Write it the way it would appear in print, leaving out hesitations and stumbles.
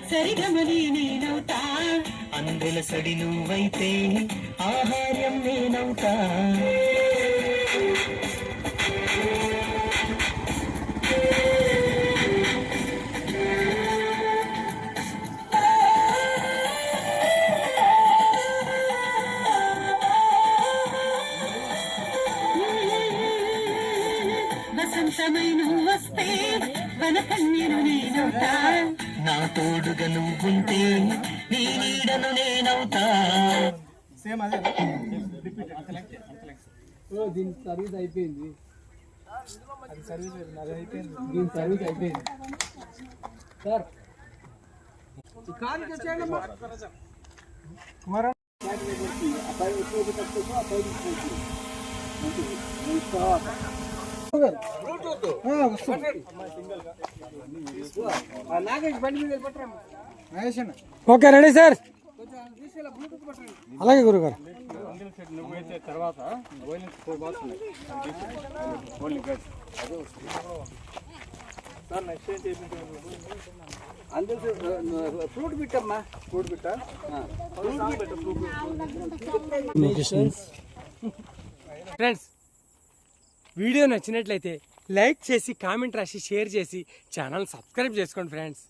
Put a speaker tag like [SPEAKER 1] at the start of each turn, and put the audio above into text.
[SPEAKER 1] సరిగమని నేనవుతా అందుల సడి నువ్వైతే ఆహార్యం నేనవుతా వసంతమై నువ్వు వస్తే వనకన్యను నేనవుతా నా తోడుగా నువ్వుంటే నీ నీడను నేనవుతా
[SPEAKER 2] సేమ్ అదే దీని సర్వీస్ అయిపోయింది అది సర్వీస్ అది అయిపోయింది దీని సర్వీస్ అయిపోయింది సార్ కారు తెచ్చేయండి కుమార్ అబ్బాయి వచ్చి కట్టుకో అబ్బాయి
[SPEAKER 3] ఓకే రెడీ సార్ అలాగే గురుగారు
[SPEAKER 2] తర్వాత ఫ్రూట్ బిట్టమ్మా ఫ్రూట్ బిట్ట
[SPEAKER 3] ఫ్రెండ్స్ వీడియో నచ్చినట్లయితే లైక్ చేసి కామెంట్ రాసి షేర్ చేసి ఛానల్ సబ్స్క్రైబ్ చేసుకోండి ఫ్రెండ్స్.